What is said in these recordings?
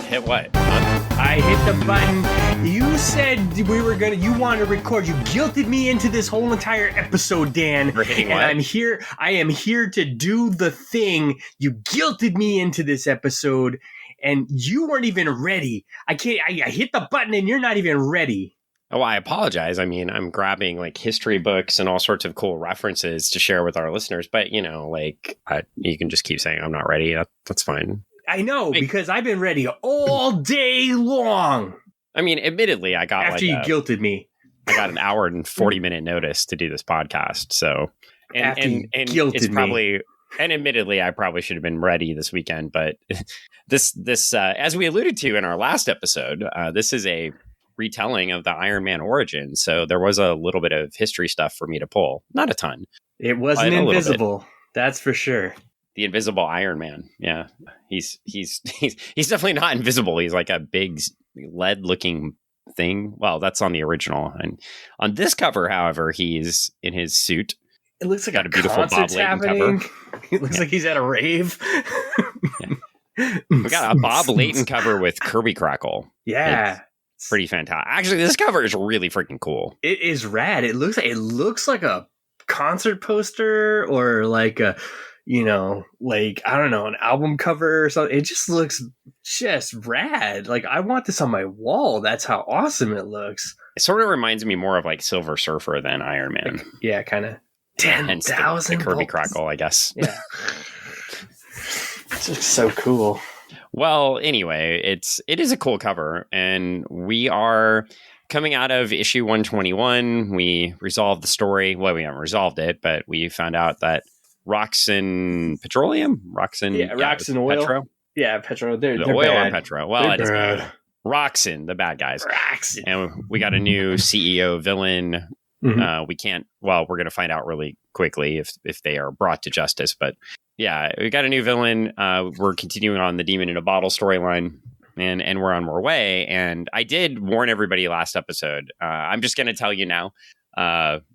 Hit what? I hit the button. You said you wanted to record. You guilted me into this whole entire episode, Dan. We're hitting and what? I am here to do the thing. You guilted me into this episode, and you weren't even ready. I hit the button, and you're not even ready. Oh, I apologize. I mean, I'm grabbing like history books and all sorts of cool references to share with our listeners. But, you know, like you can just keep saying I'm not ready. That's fine. I know, because I've been ready all day long. I mean, admittedly, I got after you guilted me. I got an hour and 40-minute notice to do this podcast. So, and it's probably, and admittedly, I probably should have been ready this weekend. But this as we alluded to in our last episode, this is a retelling of the Iron Man origin. So there was a little bit of history stuff for me to pull. Not a ton. It wasn't invisible. That's for sure. The invisible Iron Man. Yeah. He's definitely not invisible. He's like a big lead looking thing. Well, that's on the original. And on this cover, however, he's in his suit. It looks like got a beautiful Bob Layton cover. It looks like he's at a rave. We got a Bob Layton cover with Kirby Crackle. Yeah. It's pretty fantastic. Actually, this cover is really freaking cool. It is rad. It looks like a concert poster or like a, you know, like, I don't know, an album cover or something. It just looks just rad. Like, I want this on my wall. That's how awesome it looks. It sort of reminds me more of like Silver Surfer than Iron Man. Like, yeah, kind of. 10,000 the Kirby Crackle, I guess. Yeah. It's just so cool. Well, anyway, it is a cool cover, and we are coming out of issue 121. We resolved the story. Well, we haven't resolved it, but we found out that Roxxon Petroleum? Roxxon Oil. Petro? Yeah, Petro. They're oil bad. or Petro? Well, they're bad. Roxxon, the bad guys. Roxxon. And we got a new CEO villain. Mm-hmm. We're going to find out really quickly if they are brought to justice. But yeah, we got a new villain. We're continuing on the Demon in a Bottle storyline. And we're on our way. And I did warn everybody last episode. I'm just going to tell you now.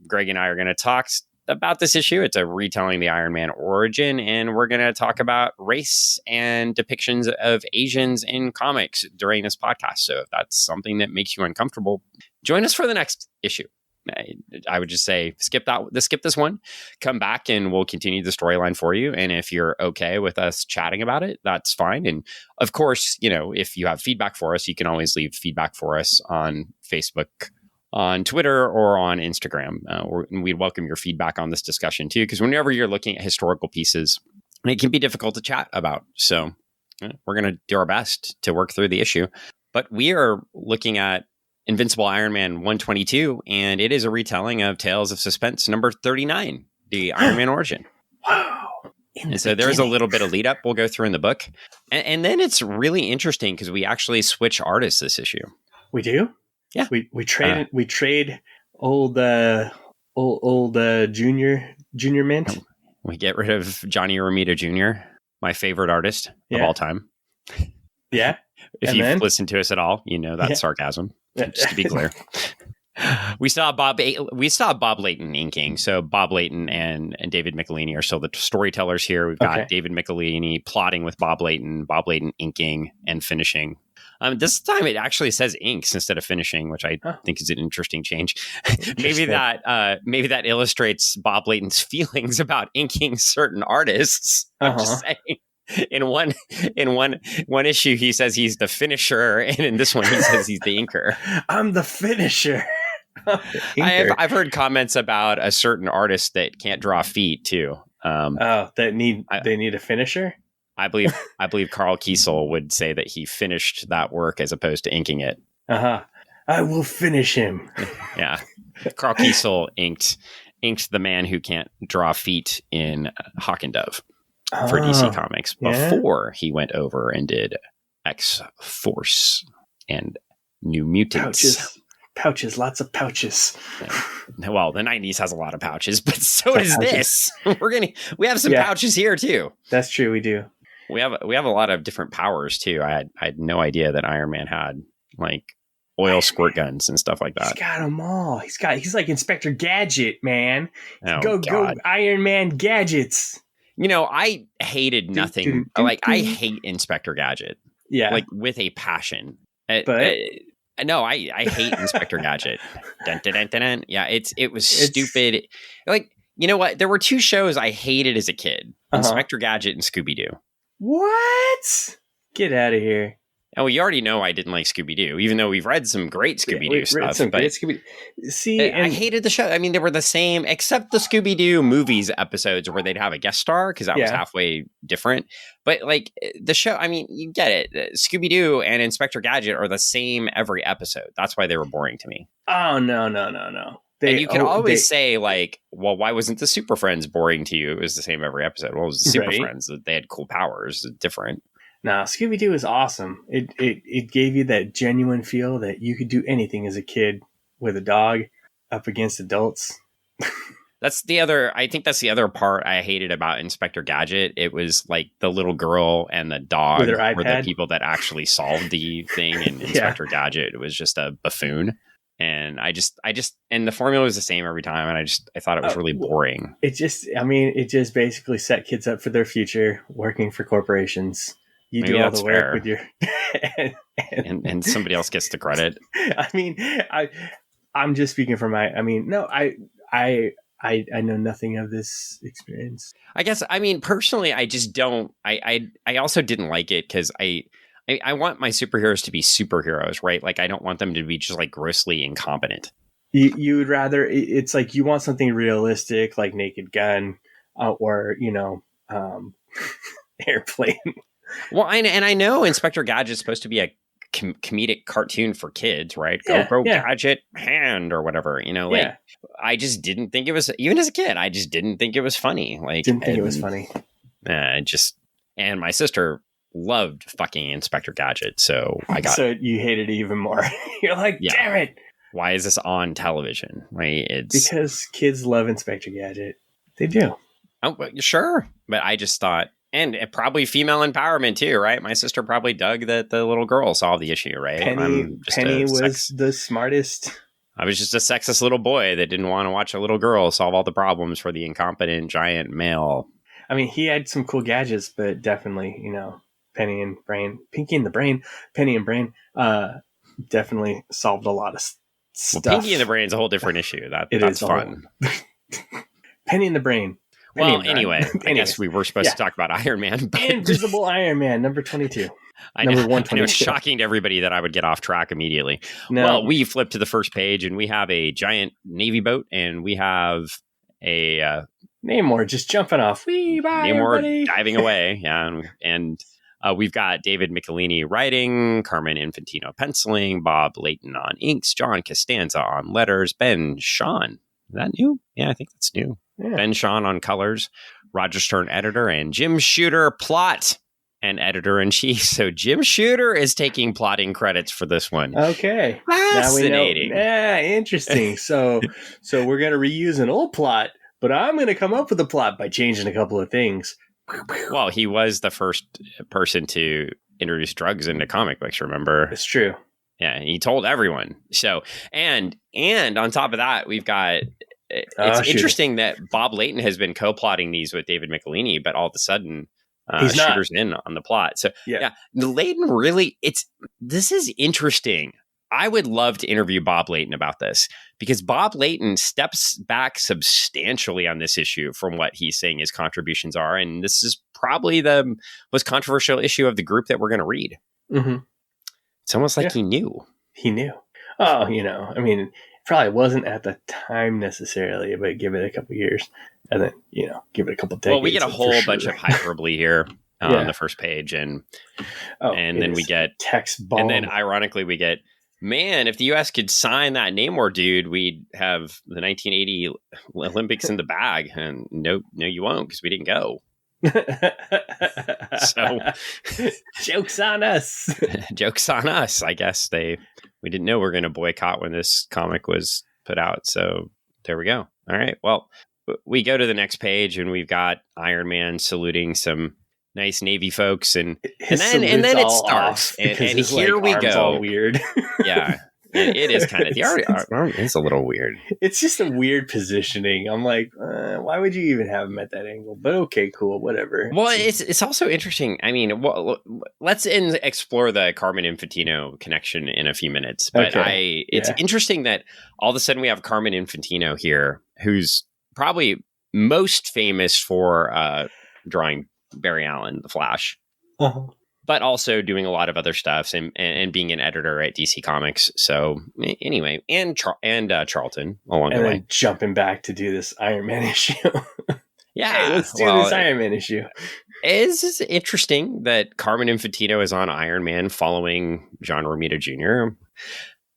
Greg and I are going to talk about this issue. It's a retelling the Iron Man origin, and we're going to talk about race and depictions of Asians in comics during this podcast. So if that's something that makes you uncomfortable, join us for the next issue. I would just say skip this one, come back, and we'll continue the storyline for you. And if you're okay with us chatting about it, that's fine. And of course, you know, if you have feedback for us, you can always leave feedback for us on Facebook, on Twitter, or on Instagram. We'd welcome your feedback on this discussion too, because whenever you're looking at historical pieces, it can be difficult to chat about. So we're going to do our best to work through the issue. But we are looking at Invincible Iron Man 122, and it is a retelling of Tales of Suspense number 39, the Iron Man origin. Wow. And so there's a little bit of lead up we'll go through in the book. And then it's really interesting because we actually switch artists this issue. We do? Yeah. We trade old junior mint. We get rid of Johnny Romita Jr., my favorite artist of all time. Yeah. If you've listened to us at all, you know that's sarcasm. Just to be clear. We saw Bob Layton inking. So Bob Layton and David Michelinie are still the storytellers here. We've got David Michelinie plotting with Bob Layton inking and finishing. This time it actually says inks instead of finishing, which I think is an interesting change. Maybe that illustrates Bob Layton's feelings about inking certain artists. I'm just saying. In one issue, he says he's the finisher, and in this one, he says he's the inker. I'm the finisher. I've heard comments about a certain artist that can't draw feet too. They need a finisher. I believe Carl Kiesel would say that he finished that work as opposed to inking it. I will finish him. Yeah, Carl Kiesel inked the man who can't draw feet in Hawk and Dove for DC Comics before he went over and did X-Force and New Mutants. Pouches, lots of pouches. Well, the 90s has a lot of pouches, but so does this. We have some pouches here too. That's true, we do. We have a lot of different powers too. I had no idea that Iron Man had like oil squirt guns and stuff like that. He's got them all. He's like Inspector Gadget, man. Go Iron Man gadgets. You know, I hated nothing. I hate Inspector Gadget. like with a passion. But no, I hate Inspector Gadget. Dun, dun, dun, dun, dun. Yeah, it was stupid. Like, you know what? There were two shows I hated as a kid: Inspector Gadget and Scooby Doo. What? Get out of here! Oh, you already know I didn't like Scooby Doo, even though we've read some great Scooby Doo stuff. I hated the show. I mean, they were the same, except the Scooby Doo movies episodes where they'd have a guest star because that was halfway different. But like the show, I mean, you get it. Scooby Doo and Inspector Gadget are the same every episode. That's why they were boring to me. Oh, no. And you can always say, like, well, why wasn't the Super Friends boring to you? It was the same every episode. Well, it was the Super Friends. They had cool powers. Different. No, Scooby-Doo is awesome. It gave you that genuine feel that you could do anything as a kid with a dog up against adults. I think that's the other part I hated about Inspector Gadget. It was like the little girl and the dog were the people that actually solved the thing. And Inspector Gadget, it was just a buffoon. And and the formula was the same every time. And I thought it was really boring. It just basically set kids up for their future working for corporations. You Maybe do all the work with your and somebody else gets the credit. I mean, I'm just speaking from I know nothing of this experience. I guess, I mean, personally, I just don't. I also didn't like it because I want my superheroes to be superheroes, right? Like, I don't want them to be just like grossly incompetent. You would rather, it's like you want something realistic, like Naked Gun, or Airplane. Well, and I know Inspector Gadget's supposed to be a comedic cartoon for kids, right? GoPro Gadget hand or whatever, I just didn't think it was, even as a kid, I just didn't think it was funny. Like, it was funny. And my sister loved fucking Inspector Gadget, so so you hated it even more. You're like, damn it! Why is this on television? Right? Because kids love Inspector Gadget. They do. Oh, sure, but I just thought. And probably female empowerment too, right? My sister probably dug that the little girl solved the issue, right? Penny was the smartest. I was just a sexist little boy that didn't want to watch a little girl solve all the problems for the incompetent giant male. I mean, he had some cool gadgets, but definitely, Pinky and Brain, definitely solved a lot of stuff. Well, Pinky and the Brain is a whole different issue. That's fun. Penny and the Brain. Well, anyway, I guess we were supposed to talk about Iron Man. But Invisible Iron Man, number 22. Number 122. I know it's shocking to everybody that I would get off track immediately. No. Well, we flip to the first page, and we have a giant Navy boat, and we have a... Namor just jumping off. Bye, Namor everybody. diving away. Yeah, and we've got David Michelinie writing, Carmine Infantino penciling, Bob Layton on inks, John Costanza on letters, Ben Sean. Is that new? Yeah, I think that's new. Yeah. Ben Sean on colors, Roger Stern editor, and Jim Shooter plot and editor-in-chief. So Jim Shooter is taking plotting credits for this one. Okay. Fascinating. Now we know. Yeah, interesting. So we're going to reuse an old plot, but I'm going to come up with a plot by changing a couple of things. Well, he was the first person to introduce drugs into comic books, remember? It's true. Yeah, he told everyone. So, and on top of that, we've got... It's interesting that Bob Layton has been co-plotting these with David Michelinie, but all of a sudden Shooter's in on the plot. So the Layton really, this is interesting. I would love to interview Bob Layton about this because Bob Layton steps back substantially on this issue from what he's saying his contributions are. And this is probably the most controversial issue of the group that we're going to read. Mm-hmm. It's almost like he knew. He knew. Oh, I mean, probably wasn't at the time necessarily, but give it a couple years and then, give it a couple decades. Well, we get a whole bunch of hyperbole here on the first page. And then we get text bomb. And then ironically we get, man, if the U.S. could sign that Namor dude, we'd have the 1980 Olympics in the bag. And no, you won't because we didn't go. So joke's on us. Joke's on us. I guess we didn't know we were going to boycott when this comic was put out. So there we go. All right. Well, we go to the next page and we've got Iron Man saluting some nice Navy folks and then it starts and here we go. All weird. Yeah. It is kind of the art is a little weird. It's just a weird positioning. I'm like, why would you even have him at that angle? But okay, cool, whatever. Well, it's also interesting. I mean, let's explore the Carmine Infantino connection in a few minutes. But it's interesting that all of a sudden we have Carmine Infantino here, who's probably most famous for drawing Barry Allen, The Flash. Uh-huh. But also doing a lot of other stuff and being an editor at DC Comics. So anyway, and Charlton along the way. Jumping back to do this Iron Man issue. Yeah. Hey, let's do this Iron Man issue. It's interesting that Carmine Infantino is on Iron Man following John Romita Jr.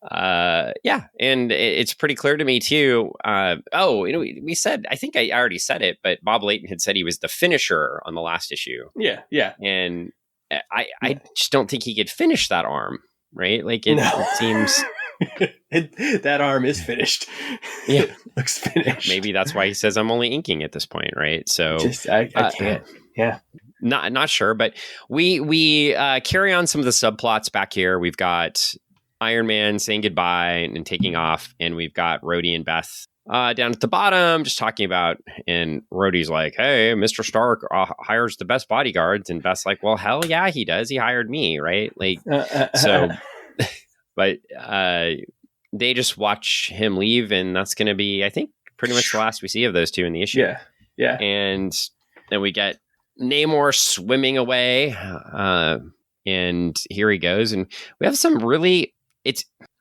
And it's pretty clear to me too. We said, I think I already said it, but Bob Layton had said he was the finisher on the last issue. Yeah. And I just don't think he could finish that arm, right? Like it seems that arm is finished. Yeah, it looks finished. Maybe that's why he says I'm only inking at this point, right? So I can't. Yeah, not sure, but we carry on some of the subplots back here. We've got Iron Man saying goodbye and taking off, and we've got Rhodey and Beth down at the bottom, just talking about, and Rhodey's like, hey, Mr. Stark hires the best bodyguards. And Beth's like, well, hell yeah, he does. He hired me, right? Like, so, but they just watch him leave, and that's going to be, I think, pretty much the last we see of those two in the issue. Yeah. And then we get Namor swimming away, and here he goes. And we have some really,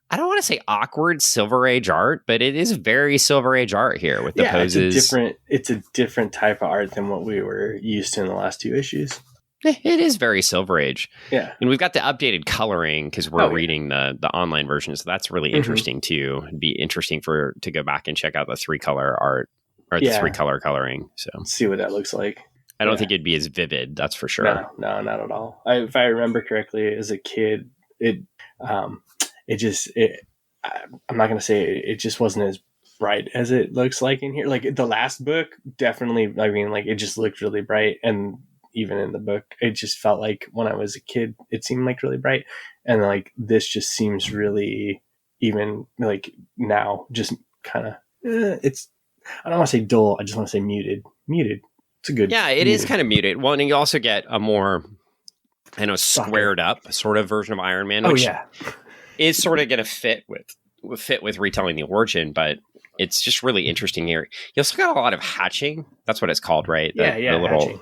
I don't want to say awkward Silver Age art, but it is very Silver Age art here with the poses. It's a different type of art than what we were used to in the last two issues. It is very Silver Age. Yeah. And we've got the updated coloring because we're reading the online version. So that's really interesting too. It'd be interesting to go back and check out the 3-color art or the 3-color coloring. So see what that looks like. I don't think it'd be as vivid. That's for sure. No, not at all. If I remember correctly, as a kid, I'm not going to say it just wasn't as bright as it looks like in here. Like the last book, definitely, I mean, like it just looked really bright. And even in the book, it just felt like when I was a kid, it seemed like really bright. And like, this just seems really, even like now, just kind of, I don't want to say dull. I just want to say muted. It's a good. Yeah, it is kind of muted. Well, and you also get a more, squared up sort of version of Iron Man, which is sort of going to fit with retelling the origin, but it's just really interesting here. You also got a lot of hatching. That's what it's called, right? The little,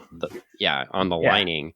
on the lining.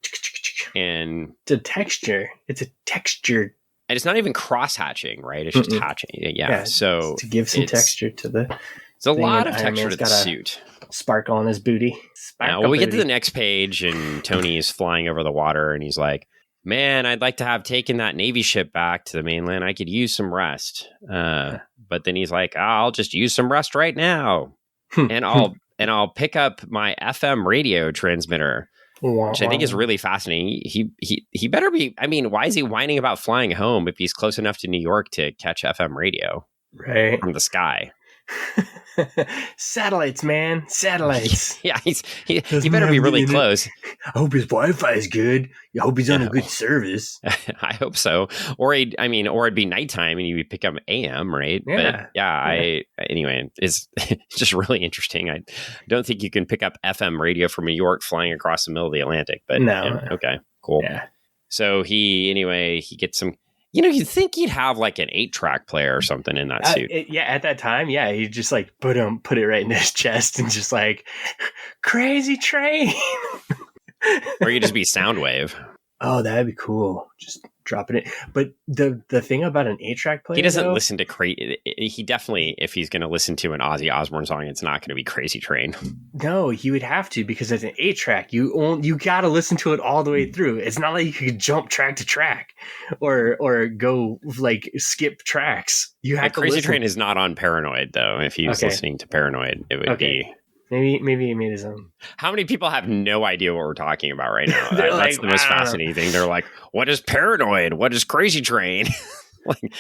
And it's a texture. It's a texture. And it's not even cross hatching, right? It's just hatching. Yeah. So to give some texture to the. It's a lot of texture to the suit. Sparkle on his booty. Now, we get to the next page, and Tony is flying over the water, and he's like, man, I'd like to have taken that Navy ship back to the mainland. I could use some rest. But then he's like, I'll just use some rest right now. and I'll pick up my FM radio transmitter, which I think is really fascinating. He better be, I mean, why is he whining about flying home if he's close enough to New York to catch FM radio from the sky? Satellites, man. Satellites. Yeah, he better be really close. I hope his Wi-Fi is good. I hope he's on a good service. I hope so. Or it'd be nighttime and you pick up AM, right? Yeah. But anyway, it's just really interesting. I don't think you can pick up FM radio from New York flying across the middle of the Atlantic, but okay, cool. Yeah. So he gets some. You'd think he'd have like an 8-track player or something in that suit. At that time, he just like put it right in his chest and just like, crazy train. Or you just be Soundwave. Oh, that'd be cool. Just dropping it. But the thing about an 8-track player, he doesn't listen to crazy. He definitely, if he's going to listen to an Ozzy Osbourne song, it's not going to be Crazy Train. No, he would have to, because as an 8-track, you got to listen to it all the way through. It's not like you could jump track to track or go like skip tracks. You have to Crazy Train is not on Paranoid though. If he was listening to Paranoid, it would be. Maybe he made his own. How many people have no idea what we're talking about right now? That's like, the most fascinating thing. They're like, what is Paranoid? What is Crazy Train? Like,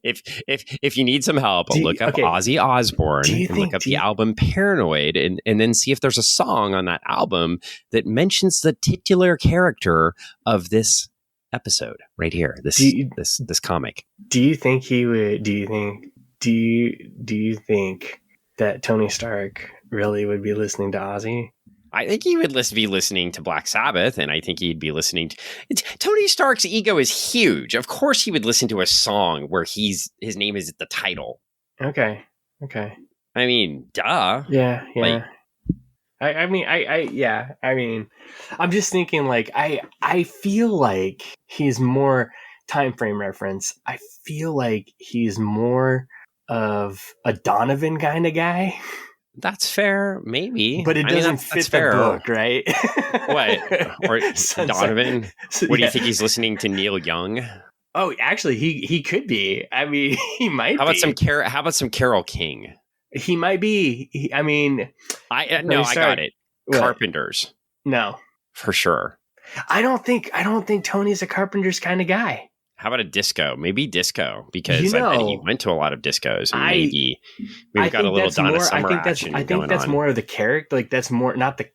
if you need some help, look up Ozzy Osbourne and look up the album Paranoid and then see if there's a song on that album that mentions the titular character of this episode right here. This comic. Do you think he would? Do you think that Tony Stark really would be listening to Ozzy? I think he would be listening to Black Sabbath, and I think he'd be listening to... Tony Stark's ego is huge. Of course he would listen to a song where his name is at the title. Okay. I mean, duh. Yeah. Like, I mean, I'm just thinking, like, I feel like he's more time frame reference. I feel like he's more of a Donovan kind of guy. That's fair, maybe. But it doesn't fit the book, right? What? Or Donovan? What do you think he's listening to Neil Young? Oh, actually, he could be. I mean, he might How be. How about some Carole King? He might be. I got it. What? Carpenters. No. For sure. I don't think Tony's a Carpenter's kind of guy. How about a disco? Maybe disco, because I bet he went to a lot of discos, and maybe got a little Donna Summer action. I think that's more of the character. Like, that's more not the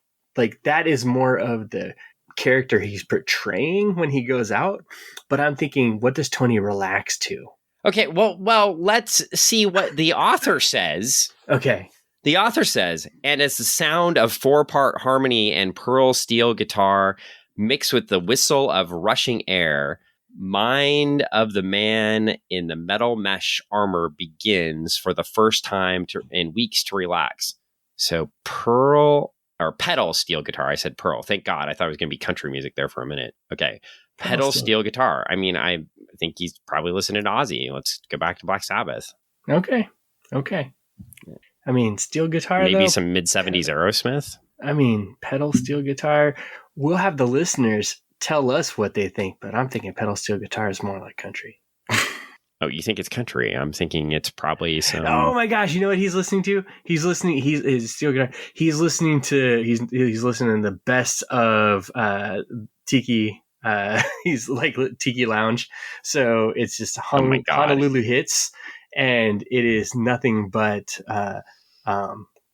that is more of the character he's portraying when he goes out. But I'm thinking, what does Tony relax to? Okay, well, let's see what the author says. Okay. The author says, and it's the sound of 4-part harmony and pearl steel guitar mixed with the whistle of rushing air. Mind of the man in the metal mesh armor begins for the first time in weeks to relax. So pedal steel guitar. I said pearl. Thank God. I thought it was going to be country music there for a minute. Okay. Pedal steel guitar. I mean, I think he's probably listening to Ozzy. Let's go back to Black Sabbath. Okay. I mean, steel guitar, maybe some mid-70s Aerosmith. I mean, pedal steel guitar. We'll have the listeners tell us what they think, but I'm thinking pedal steel guitar is more like country. Oh, you think it's country? I'm thinking it's probably some... Oh my gosh, you know what he's listening to? He's listening steel guitar. He's listening to the best of Tiki. He's like Tiki Lounge. So it's just Honolulu hits, and it is nothing but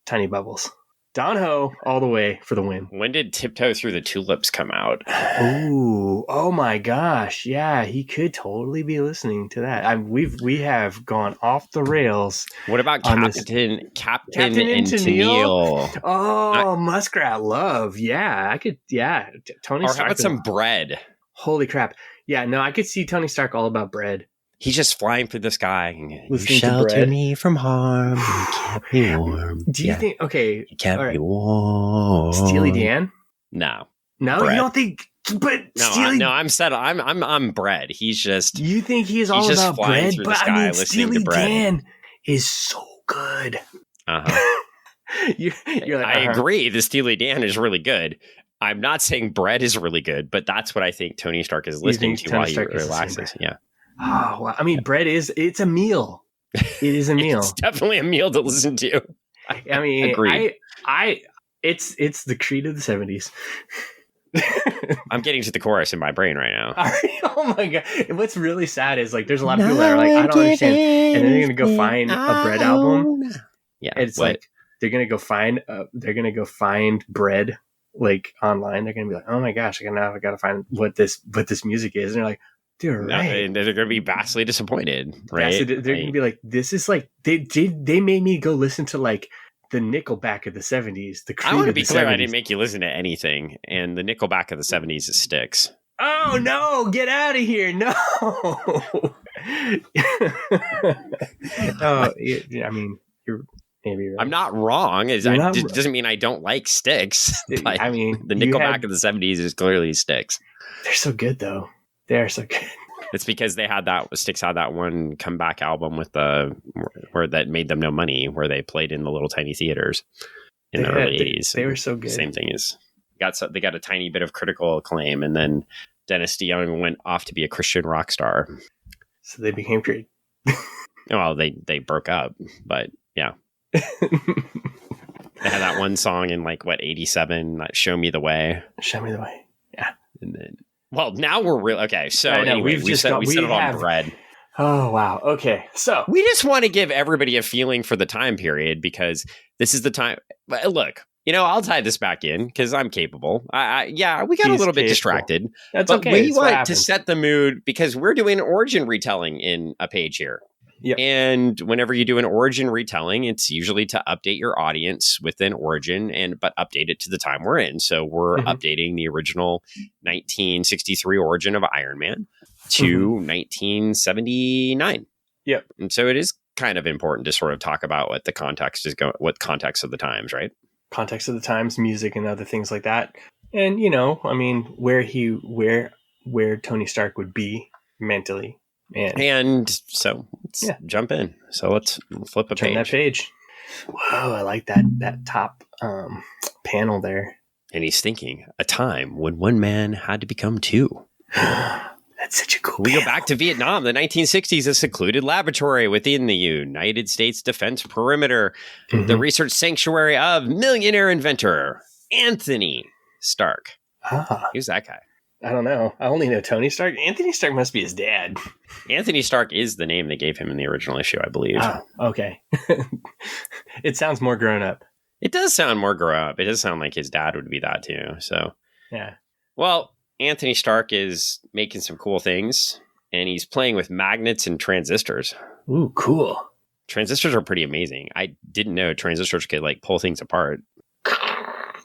Tiny Bubbles. Don Ho all the way for the win. When did Tiptoe Through the Tulips come out? Oh my gosh. Yeah, he could totally be listening to that. We have gone off the rails. What about Captain and Tennille? Oh, Muskrat Love. Yeah, I could. Yeah. Tony Stark. How about some bread? Holy crap. Yeah, no, I could see Tony Stark all about bread. He's just flying through the sky. You shelter me from harm. You kept me warm. Do you think? Okay, you kept me warm. Steely Dan? No, bread. You don't think? But no, I'm settled. I'm bread. He's just. You think he's all about bread? But I mean, Steely Dan is so good. You're like, I agree. The Steely Dan is really good. I'm not saying bread is really good, but that's what I think Tony Stark is listening to while he relaxes. Yeah. Oh, wow. I mean, it's a meal. It is a meal. It's definitely a meal to listen to. I mean, it's the creed of the 70s. I'm getting to the chorus in my brain right now. Oh my God. What's really sad is like, there's a lot of people that are like, I don't understand. And then they're going to go find a bread album. Yeah. It's like, they're going to go find bread like online. They're going to be like, oh my gosh, I got to find what this music is. And they're like, dude, right. They're going to be vastly disappointed, right? They're going to be like, this is like, they made me go listen to like the Nickelback of the 70s. I want to be clear, 70s. I didn't make you listen to anything. And the Nickelback of the 70s is Styx. Oh no, get out of here. No. I mean, you're maybe right. I'm not wrong. It doesn't mean I don't like Styx. I mean, the Nickelback of the 70s is clearly Styx. They're so good though. They're so good. It's because Styx had that one comeback album where that made them no money, where they played in the little tiny theaters in the early 80s. They were so good. Same thing is they got a tiny bit of critical acclaim, and then Dennis DeYoung went off to be a Christian rock star. So they became great. Well, they broke up, but yeah. They had that one song in 87, Show Me the Way. Show Me the Way. Yeah. And then well, now we're real. Okay, so anyway, we set it on bread. Oh, wow. Okay, so we just want to give everybody a feeling for the time period, because this is the time. Look, I'll tie this back in because I'm capable. Yeah, we got He's a little bit capable. distracted. That's but okay. we want to set the mood because we're doing origin retelling in a page here. Yep. And whenever you do an origin retelling, it's usually to update your audience with an origin, but update it to the time we're in. So we're updating the original 1963 origin of Iron Man to 1979. Yep. And so it is kind of important to sort of talk about what the context is going, what context of the times, right? Context of the times, music, and other things like that. And where Tony Stark would be mentally. And so let's jump in. So let's flip a page. Turn that page. Whoa, I like that top panel there. And he's thinking, a time when one man had to become two. That's such a cool We go back to Vietnam, the 1960s, a secluded laboratory within the United States Defense Perimeter, the research sanctuary of millionaire inventor Anthony Stark. Who's that guy? I don't know. I only know Tony Stark. Anthony Stark must be his dad. Anthony Stark is the name they gave him in the original issue, I believe. Oh, okay. It sounds more grown up. It does sound more grown up. It does sound like his dad would be that too. So, yeah. Well, Anthony Stark is making some cool things, and he's playing with magnets and transistors. Ooh, cool. Transistors are pretty amazing. I didn't know transistors could pull things apart.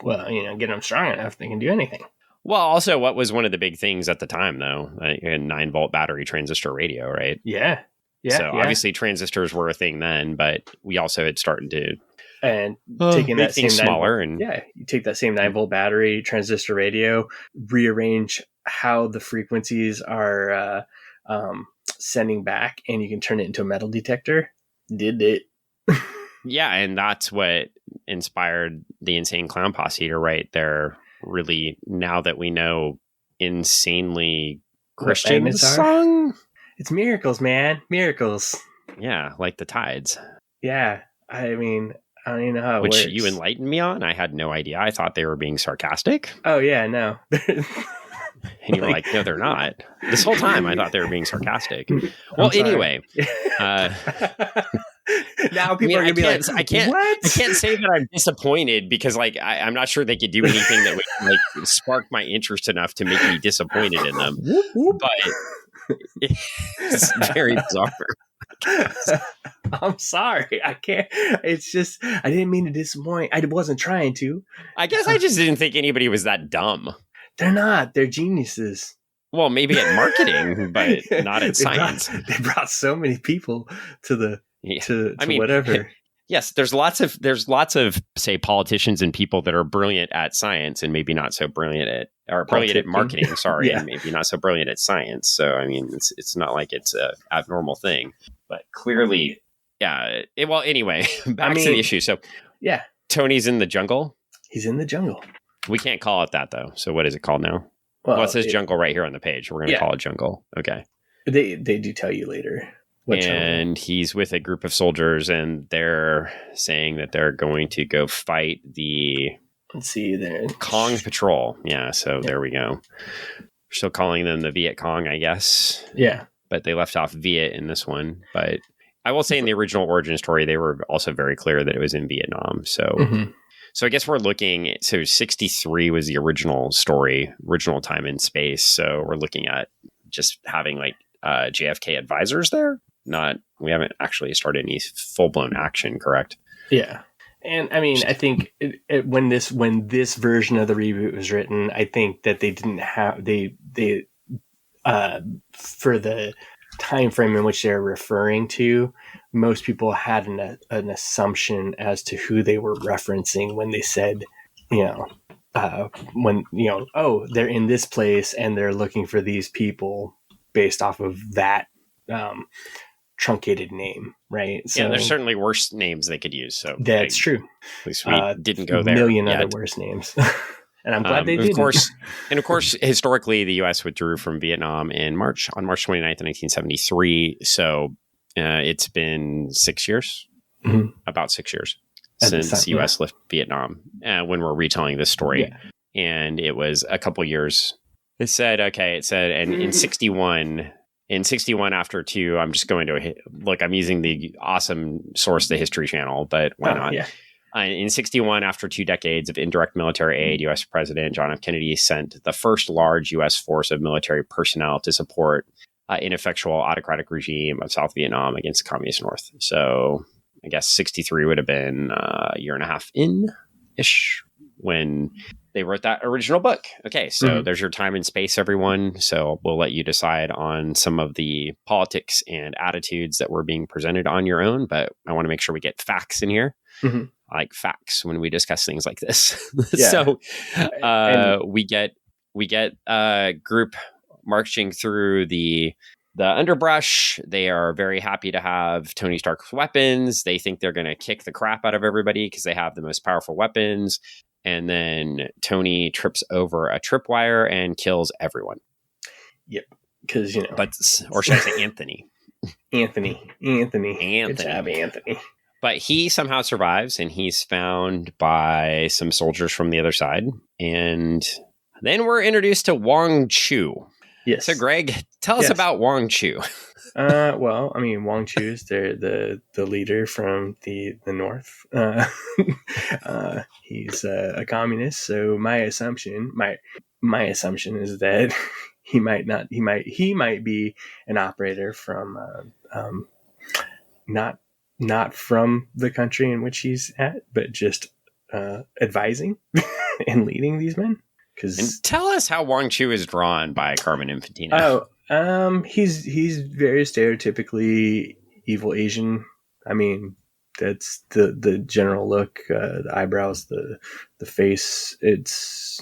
Well, get them strong enough, they can do anything. Well, also, what was one of the big things at the time, though? A 9-volt battery transistor radio, right? Yeah. So obviously transistors were a thing then, but we also had started to taking that same smaller you take that same 9-volt battery transistor radio, rearrange how the frequencies are sending back, and you can turn it into a metal detector. Did it? Yeah, and that's what inspired the Insane Clown Posse to write their really, now that we know, insanely Christian song. It's miracles, man. Miracles. Yeah, like the tides. Yeah. I mean, I don't even know how it works. Which you enlightened me on. I had no idea. I thought they were being sarcastic. Oh, yeah, no. And you were like, no, they're not. This whole time I thought they were being sarcastic. Well, anyway. Now people are going to be like, I can't say that I'm disappointed because I'm not sure they could do anything that would spark my interest enough to make me disappointed in them. But it's very bizarre. I'm sorry. I can't. It's just, I didn't mean to disappoint. I wasn't trying to. I guess I just didn't think anybody was that dumb. They're not. They're geniuses. Well, maybe at marketing, but not at science. They brought so many people to whatever. Yes, there's lots of say politicians and people that are brilliant at science and maybe not so brilliant at marketing. Sorry, and maybe not so brilliant at science. So I mean, it's not like it's a abnormal thing, but clearly, yeah. Anyway, back to the issue. So yeah, Tony's in the jungle. He's in the jungle. We can't call it that though. So what is it called now? Well, it says jungle right here on the page. We're going to call it jungle. Okay. They do tell you later. And he's with a group of soldiers, and they're saying that they're going to go fight the Kong Patrol. Yeah, so there we go. We're still calling them the Viet Cong, I guess. Yeah. But they left off Viet in this one. But I will say in the original origin story, they were also very clear that it was in Vietnam. So So I guess we're looking, so 63 was the original story, original time in space. So we're looking at just having JFK advisors there. We haven't actually started any full-blown action, correct? Yeah. And I mean, I think when this version of the reboot was written, I think that they didn't have, for the time frame in which they're referring to, most people had an assumption as to who they were referencing when they said, they're in this place and they're looking for these people based off of that truncated name, right? So, yeah, there's certainly worse names they could use. So that's true. At least we didn't go there. A million other worse names. And I'm glad they did. Of course, historically, the U.S. withdrew from Vietnam on March 29th, 1973. So it's been 6 years, about 6 years since the U.S. left Vietnam when we're retelling this story. Yeah. And it was a couple years. It said, and in 61 after 2, I'm just going to look, I'm using the awesome source, the History Channel, but why not? Yeah. In 61, after 2 decades of indirect military aid, U.S. President John F. Kennedy sent the first large U.S. force of military personnel to support ineffectual autocratic regime of South Vietnam against the Communist North. So I guess 63 would have been a year and a half in-ish when they wrote that original book. Okay, so there's your time and space, everyone. So we'll let you decide on some of the politics and attitudes that were being presented on your own, but I want to make sure we get facts in here. Mm-hmm. I like facts when we discuss things like this. Yeah. So we get a group marching through the underbrush. They are very happy to have Tony Stark's weapons. They think they're going to kick the crap out of everybody because they have the most powerful weapons. And then Tony trips over a tripwire and kills everyone. Yep. Because, or should I say Anthony? Anthony. Good job, Anthony. But he somehow survives, and he's found by some soldiers from the other side. And then we're introduced to Wong Chu. Yes. So, Greg, tell us about Wong Chu. Well, I mean, Wong Chu's they're the leader from the North. He's a communist. So my assumption is that he might be an operator from not from the country in which he's at, but just advising and leading these men. And tell us how Wong Chu is drawn by Carmine Infantino. He's very stereotypically evil Asian. I mean, that's the general look, the eyebrows, the face. It's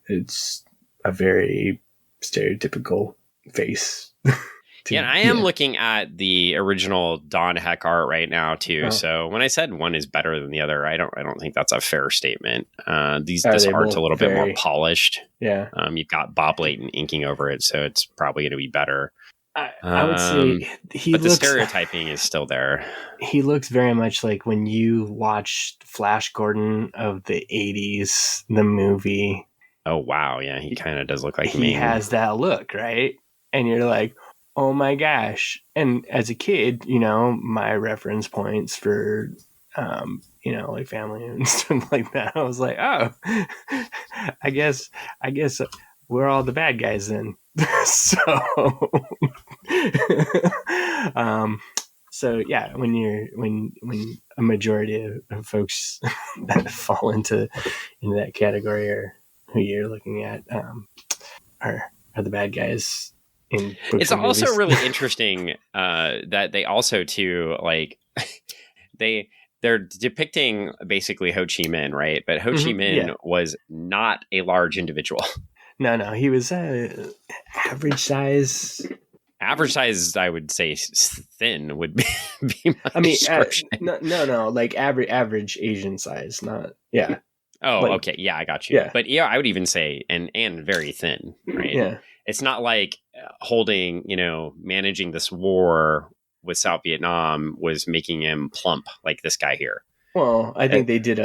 it's a very stereotypical face. And I am looking at the original Don Heck art right now too. Oh. So when I said one is better than the other, I don't think that's a fair statement. This art's a little bit more polished. Yeah. You've got Bob Layton inking over it, so it's probably going to be better. I would say the stereotyping is still there. He looks very much like when you watched Flash Gordon of the 80s, the movie. Oh, wow. Yeah, he kind of does look like me. He has that look, right? And you're like, oh my gosh. And as a kid, my reference points for, like family and stuff like that, I was like, oh, I guess we're all the bad guys then. So yeah, when a majority of folks that fall into that category are who you're looking at, are the bad guys. It's also really interesting that they also too they're depicting basically Ho Chi Minh, right? But Ho Chi Minh was not a large individual. No, he was average size. Average size, I would say, thin would be my description. No, like average Asian size, not Oh, okay, yeah, I got you. Yeah. But yeah, I would even say and very thin, right? Yeah. It's not like holding, managing this war with South Vietnam was making him plump like this guy here. Well, I think they did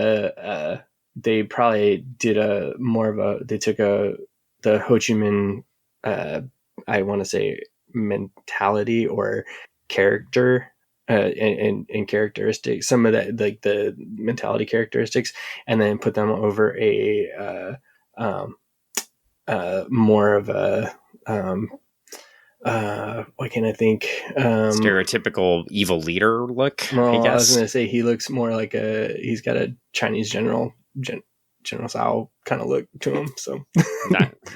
they probably did they took the Ho Chi Minh, I want to say mentality or character and characteristics, some of that, like the mentality characteristics, and then put them over a more of a what can I think? Stereotypical evil leader look. Well, I was going to say he looks more like he's got a Chinese General Tsao kind of look to him. So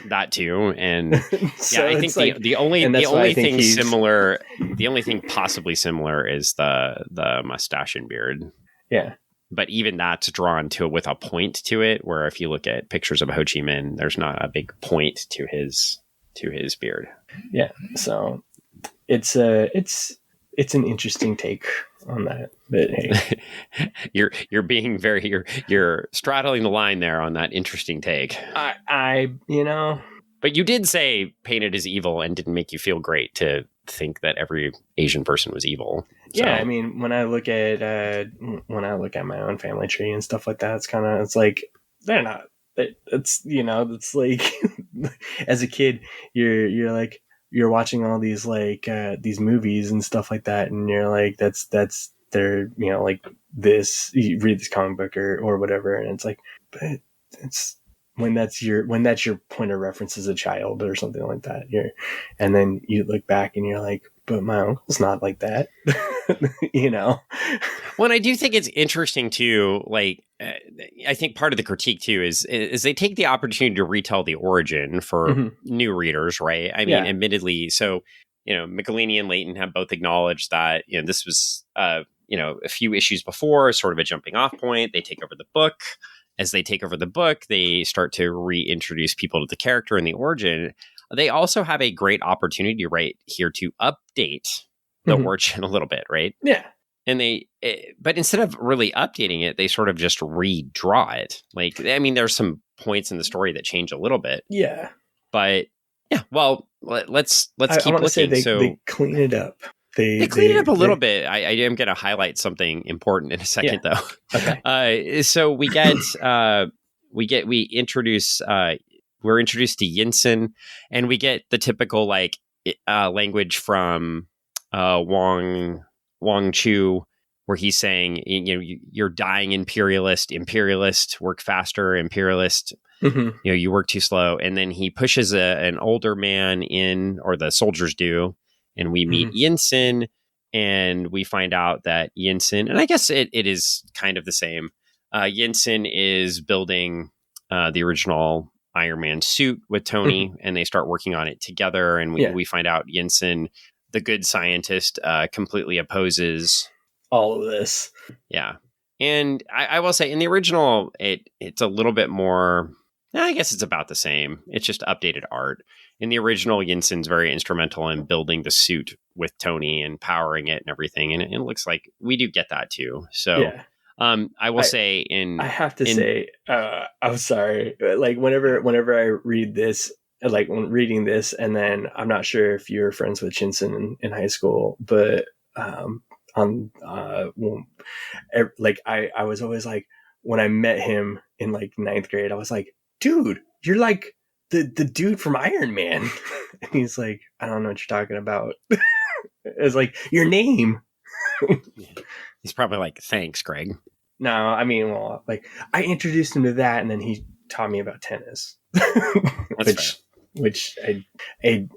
that too, and so I think the only thing similar, the only thing possibly similar is the mustache and beard. Yeah. But even that's drawn with a point to it, where if you look at pictures of Ho Chi Minh, there's not a big point to his beard. Yeah, so it's an interesting take on that. But hey, you're being you're straddling the line there on that interesting take. But you did say painted as evil and didn't make you feel great to think that every Asian person was evil. So. Yeah, I mean, when I look at my own family tree and stuff like that, it's like they're not. It's like as a kid, you're like you're watching all these these movies and stuff like that, and you're like that's they're, you know, like this, you read this comic book or whatever, and it's like, but it's when that's your point of reference as a child or something like that. And then you look back and you're like, but my uncle's not like that. You know? Well, I do think it's interesting too. Like, I think part of the critique too is they take the opportunity to retell the origin for new readers, right? I mean, admittedly, so you know, Michelinie and Layton have both acknowledged that this was you know, a few issues before, sort of a jumping off point. They take over the book. As they take over the book, they start to reintroduce people to the character and the origin. They also have a great opportunity right here to update the origin a little bit, right? Yeah. And but instead of really updating it, they sort of just redraw it. Like, I mean, there's some points in the story that change a little bit. Yeah. But yeah, well, let's keep looking. Say they clean it up. They clean it up a little bit. I am going to highlight something important in a second, though. Okay. So we're introduced to Yinsen, and we get the typical like language from Wang Chu, where he's saying, you know, you're dying, imperialist, work faster, imperialist. You know, you work too slow, and then he pushes an older man in, or the soldiers do. And we meet Yinsen, and we find out that Yinsen, and I guess it is kind of the same. Yinsen is building the original Iron Man suit with Tony, and they start working on it together. And we find out Yinsen, the good scientist, completely opposes all of this. Yeah. And I will say in the original, it's a little bit more, I guess it's about the same. It's just updated art. In the original, Yinsen's very instrumental in building the suit with Tony and powering it and everything. And it looks like we do get that too. So I will say I have to say, I'm sorry. Like whenever I read this, like when reading this, and then I'm not sure if you were friends with Yinsen in high school, but like I was always like, when I met him in like 9th grade, I was like, dude, you're like the dude from Iron Man. And he's like, I don't know what you're talking about. It's like, your name. He's probably like, thanks, Greg. No, I mean, well, like I introduced him to that, and then he taught me about tennis. which I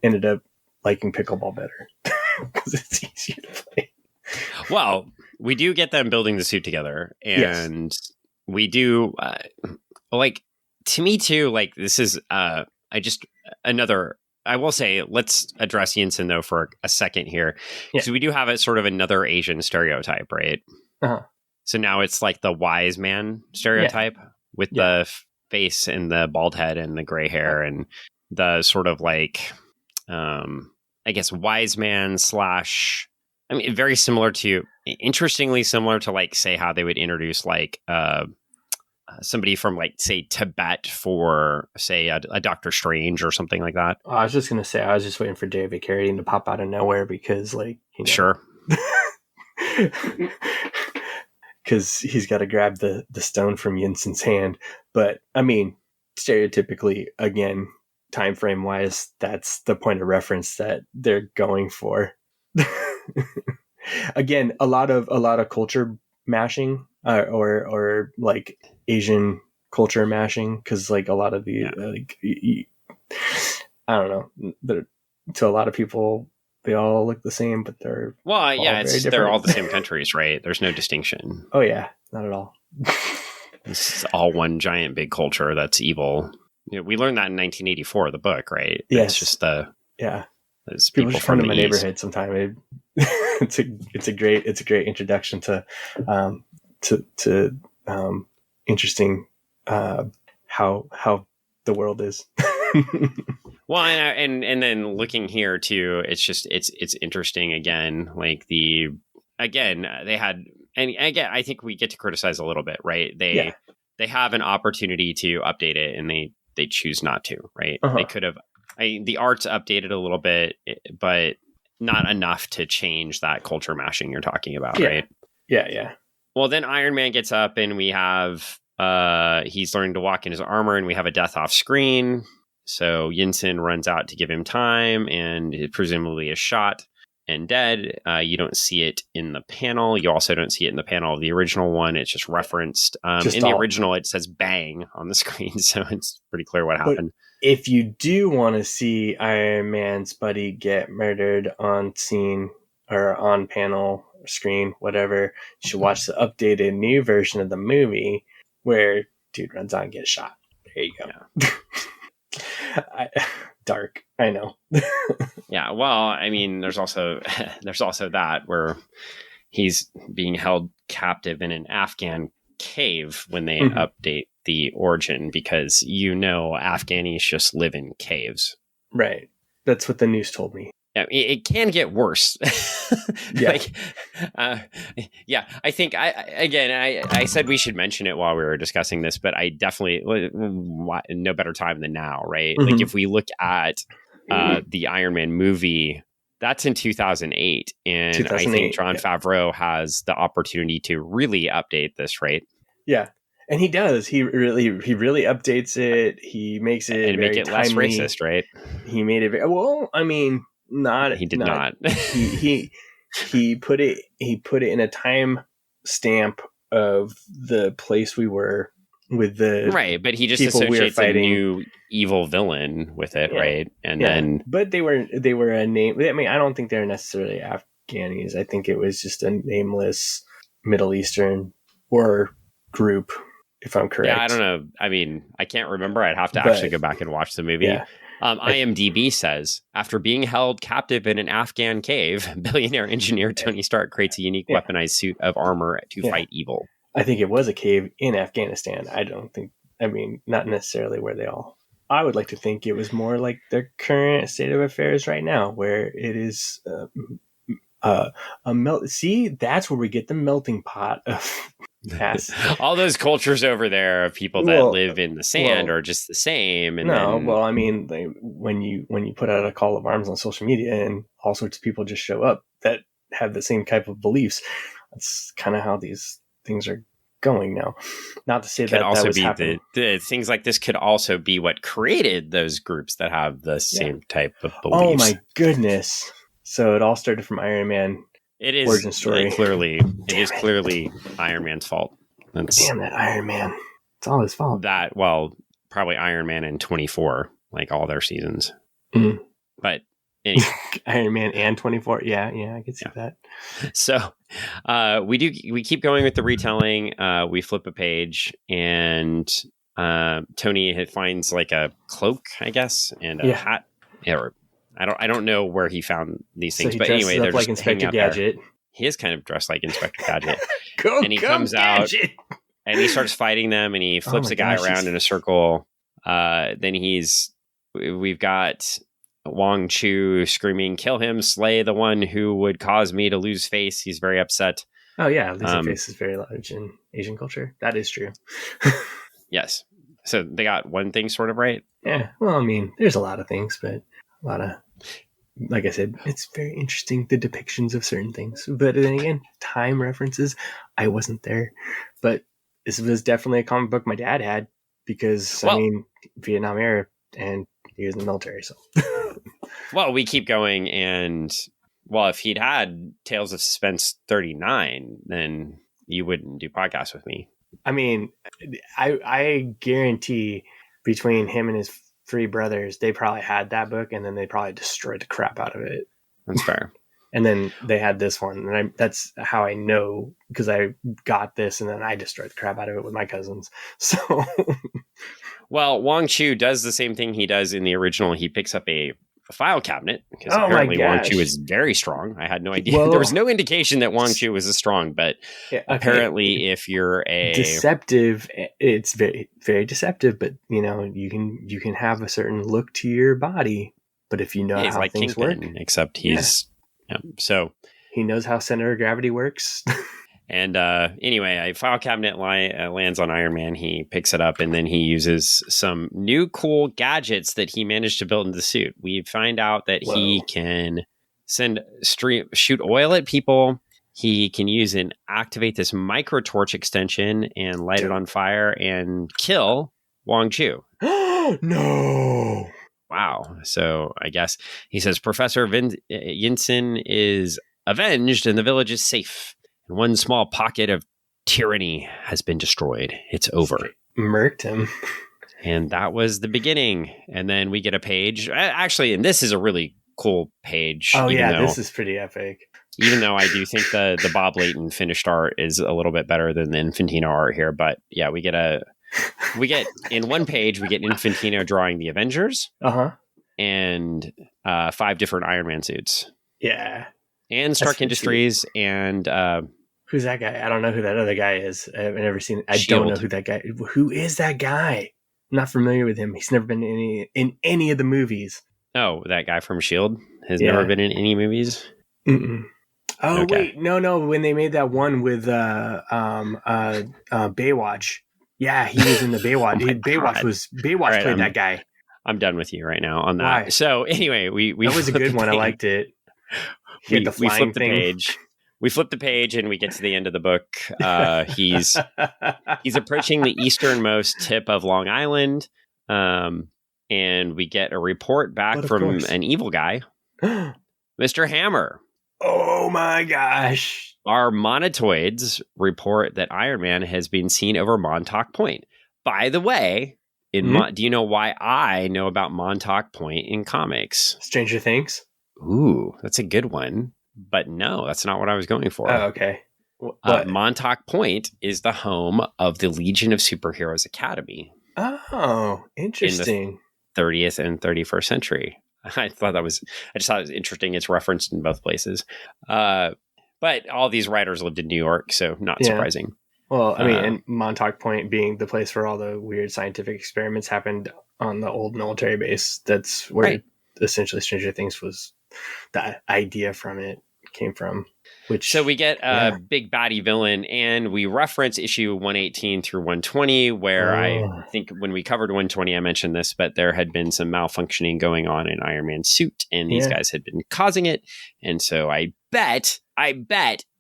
ended up liking pickleball better because it's easier to play. Well, we do get them building the suit together, and we do like, to me too, like this is I will say, let's address Yinsen though for a second here, because we do have a sort of another Asian stereotype, right? So now it's like the wise man stereotype with the face and the bald head and the gray hair and the sort of like I guess wise man slash, I mean, very similar to, interestingly similar to, like, say how they would introduce like somebody from, like, say Tibet for, say, a Doctor Strange or something like that. I was just gonna say, I was just waiting for David Carradine to pop out of nowhere because, like, sure, because he's got to grab the stone from Yinsen's hand. But I mean, stereotypically, again, time frame wise, that's the point of reference that they're going for. Again, a lot of culture mashing, or like Asian culture mashing, because like a lot of the like I don't know, to a lot of people they all look the same, but they're they're all the same countries, right? There's no distinction. Oh yeah, not at all. It's all one giant big culture that's evil. You know, we learned that in 1984, the book, right? Yes. It's just people should come to my neighborhood sometime. It's a great introduction to interesting how the world is. Well, and then looking here too, it's interesting again. Like they had, and again, I think we get to criticize a little bit, right? They have an opportunity to update it, and they choose not to, right? They could have. The art's updated a little bit, but not enough to change that culture mashing you're talking about, right? Yeah. Well, then Iron Man gets up, and we have he's learning to walk in his armor, and we have a death off screen. So Yinsen runs out to give him time, and presumably is shot. and dead. You don't see it in the panel. You also don't see it in the panel of the original one. It's just referenced. In the original, it says bang on the screen, so it's pretty clear what happened. If you do want to see Iron Man's buddy get murdered on scene or on panel, screen, whatever, you should watch the updated new version of the movie where dude runs on and gets shot. There you go. Yeah. Dark, I know. Yeah, well, I mean, there's also that where he's being held captive in an Afghan cave when they update the origin, because Afghanis just live in caves. Right. That's what the news told me. Yeah, it can get worse. Yeah. I think I said we should mention it while we were discussing this, but I definitely no better time than now, right? Mm-hmm. Like if we look at the Iron Man movie, that's in 2008, and I think Jon Favreau has the opportunity to really update this, right? Yeah. And he does. He really updates it. He makes it and make it timely. Less racist, right? He made it well. I mean, he did not. he put it in a time stamp of the place we were with the right, but he just associates a new evil villain with it, right? And then, but they were a name. I mean, I don't think they're necessarily Afghanis. I think it was just a nameless Middle Eastern war group, if I'm correct. Yeah, I don't know. I mean, I can't remember. I'd have to actually go back and watch the movie. Yeah. IMDb says, after being held captive in an Afghan cave, billionaire engineer Tony Stark creates a unique weaponized suit of armor to fight evil. I think it was a cave in Afghanistan. Not necessarily where they all... I would like to think it was more like their current state of affairs right now, where it is a melt. See, that's where we get the melting pot of mass. All those cultures over there of people that live in the sand are just the same. And when you put out a call of arms on social media and all sorts of people just show up that have the same type of beliefs, that's kind of how these things are going now. Not to say that also that was be happening. the things like this could also be what created those groups that have the same type of beliefs. Oh my goodness! So it all started from Iron Man. It is origin story. Clearly Iron Man's fault. Damn that Iron Man! It's all his fault. Probably Iron Man in 24, like all their seasons. Mm. But anyway. Iron Man and 24. Yeah, I can see that. So we keep going with the retelling. We flip a page and Tony finds like a cloak, I guess, and a hat. Yeah, I don't know where he found these things, but anyway, they're like just Inspector Gadget. There. He is kind of dressed like Inspector Gadget. And he comes Gadget. Out and he starts fighting them, and he flips a guy around in a circle. Then we've got Wong Chu screaming, "Kill him, slay the one who would cause me to lose face." He's very upset. Oh yeah, losing face is very large in Asian culture. That is true. Yes. So they got one thing sort of right. Yeah. Well, I mean, there's a lot of things, but a lot of, like I said, it's very interesting, the depictions of certain things. But then again, time references. I wasn't there, but this was definitely a comic book my dad had because Vietnam era, and he was in the military. So, well, we keep going, and if he'd had Tales of Suspense 39, then you wouldn't do podcasts with me. I mean, I guarantee between him and his three brothers, they probably had that book, and then they probably destroyed the crap out of it. That's fair. And then they had this one, and that's how I know, because I got this, and then I destroyed the crap out of it with my cousins. So, well, Wong Chu does the same thing he does in the original. He picks up a file cabinet because apparently Wong Chu is very strong. I had no idea. Well, there was no indication that Wong Chu was as strong, but apparently, if you're a deceptive, it's very, very deceptive. But you can have a certain look to your body, but if you know how like things Kingpin, work, except he's so he knows how center of gravity works. And anyway, a file cabinet lands on Iron Man. He picks it up, and then he uses some new cool gadgets that he managed to build into the suit. We find out that he can shoot oil at people. He can activate this micro torch extension and light it on fire and kill Wong Chu. No. Wow. So I guess he says Professor Yinsen is avenged and the village is safe. And one small pocket of tyranny has been destroyed. It's over. Murked him. And that was the beginning. And then we get a page. Actually, and this is a really cool page. Oh, yeah, this is pretty epic. Even though I do think the Bob Layton finished art is a little bit better than the Infantino art here. But yeah, we get in one page, we get Infantino drawing the Avengers. Uh-huh. And 5 different Iron Man suits. Yeah. And Stark Industries and... who's that guy? I don't know who that other guy is. I've never seen... I Shield. don't know who that guy... Who is that guy? I'm not familiar with him. He's never been in any of the movies. Oh, that guy from S.H.I.E.L.D. has never been in any movies? Mm-mm. Oh, Okay. wait. No. When they made that one with Baywatch. Yeah, he was in the Baywatch. Baywatch right, played that guy. I'm done with you right now on that. Why? So anyway, we that was a good one. I liked it. We flipped the page. We flip the page and we get to the end of the book. He's approaching the easternmost tip of Long Island, and we get a report back from an evil guy, Mr. Hammer. Oh my gosh! Our Monitoids report that Iron Man has been seen over Montauk Point. By the way, do you know why I know about Montauk Point in comics? Stranger Things. Ooh, that's a good one. But no, that's not what I was going for. Oh, okay. Montauk Point is the home of the Legion of Superheroes Academy. Oh, interesting. In the 30th and 31st century. I just thought it was interesting. It's referenced in both places. But all these writers lived in New York, so not surprising. Well, I mean, and Montauk Point being the place where all the weird scientific experiments happened on the old military base. That's where essentially Stranger Things was, the idea from it came from. So we get a big baddie villain, and we reference issue 118 through 120, where I think when we covered 120, I mentioned this, but there had been some malfunctioning going on in Iron Man's suit, and these guys had been causing it. And so I bet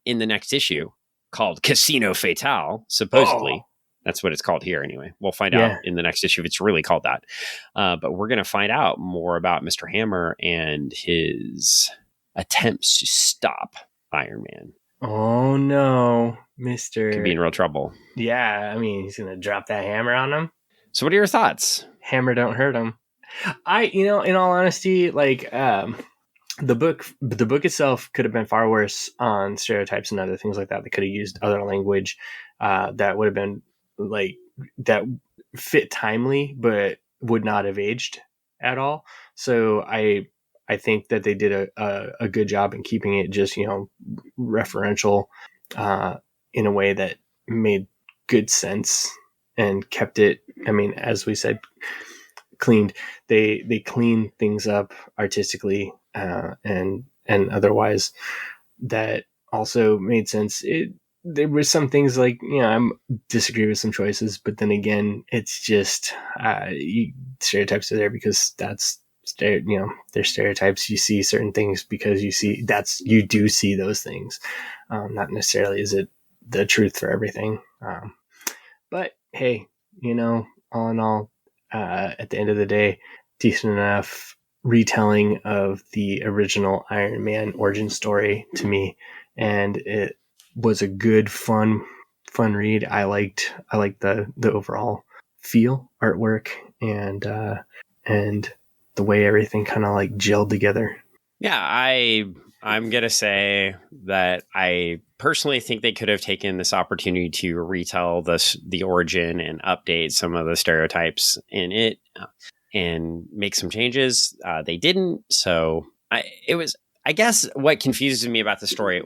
in the next issue, called Casino Fatale, supposedly, that's what it's called here anyway. We'll find out in the next issue if it's really called that. But we're going to find out more about Mr. Hammer and his attempts to stop Iron Man. Oh no, Mr. Could be in real trouble. Yeah, I mean, he's gonna drop that hammer on him. So what are your thoughts? Hammer don't hurt him. In all honesty, like the book itself could have been far worse on stereotypes and other things like that. They could have used other language that would have been like that fit timely, but would not have aged at all. So I think that they did a good job in keeping it just, referential in a way that made good sense and kept it, I mean, as we said, cleaned. They cleaned things up artistically and otherwise that also made sense. There were some things like, I disagree with some choices, but then again, it's just stereotypes are there because that's, they're stereotypes. You see certain things because you do see those things. Not necessarily is it the truth for everything. But hey, all in all, at the end of the day, decent enough retelling of the original Iron Man origin story to me. And it was a good, fun read. I liked the overall feel, artwork, and the way everything kind of like gelled together. Yeah, I'm going to say that I personally think they could have taken this opportunity to retell the origin and update some of the stereotypes in it and make some changes. They didn't. So I guess what confuses me about the story,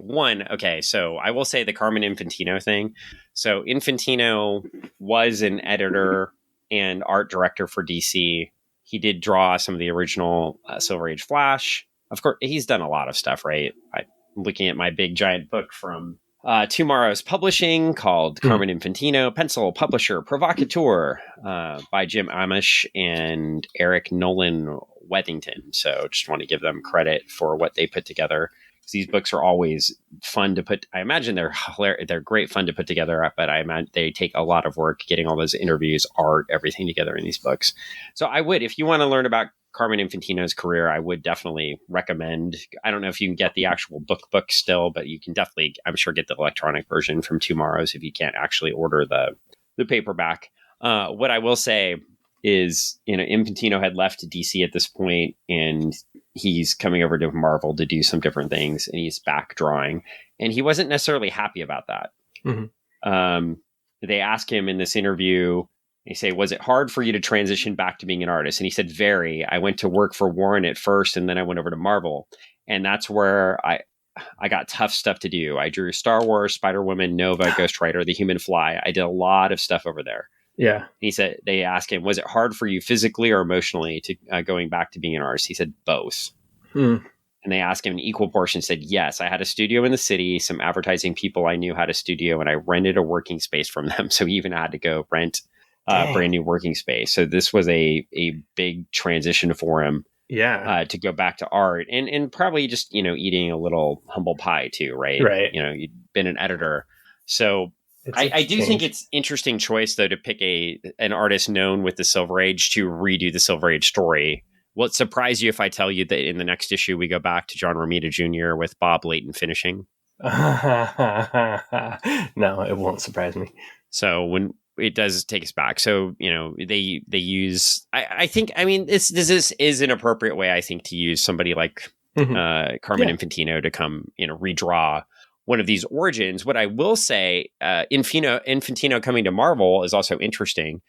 so I will say the Carmine Infantino thing. So Infantino was an editor and art director for DC. He did draw some of the original Silver Age Flash. Of course, he's done a lot of stuff, right? I'm looking at my big giant book from Tomorrow's Publishing called Carmine Infantino, Pencil Publisher Provocateur by Jim Amish and Eric Nolan Wethington. So just want to give them credit for what they put together. These books are always fun to put. I imagine they're great fun to put together, but I imagine they take a lot of work getting all those interviews, art, everything together in these books. So I would, if you want to learn about Carmine Infantino's career, I would definitely recommend. I don't know if you can get the actual book still, but you can definitely, I'm sure, get the electronic version from Tomorrow's if you can't actually order the paperback. What I will say is, Infantino had left DC at this point, and he's coming over to Marvel to do some different things, and he's back drawing, and he wasn't necessarily happy about that. Mm-hmm. They ask him in this interview, they say, was it hard for you to transition back to being an artist? And he said, very. I went to work for Warren at first, and then I went over to Marvel, and that's where I got tough stuff to do. I drew Star Wars, Spider-Woman, Nova, Ghost Rider, The Human Fly. I did a lot of stuff over there. Yeah. He said, they asked him, was it hard for you physically or emotionally to going back to being an artist? He said, both. And they asked him an equal portion, said, yes, I had a studio in the city, some advertising people I knew had a studio, and I rented a working space from them. So he even had to go rent a brand new working space. So this was a big transition for him. Yeah. To go back to art and probably just, eating a little humble pie too, right? Right. You'd been an editor. So I do think it's interesting choice, though, to pick an artist known with the Silver Age to redo the Silver Age story. Will it surprise you if I tell you that in the next issue we go back to John Romita Jr. with Bob Layton finishing? No, it won't surprise me. So when it does take us back, so they use. I think. I mean, this is an appropriate way, I think, to use somebody like Carmine Infantino to come redraw one of these origins. What I will say, Infantino coming to Marvel is also interesting.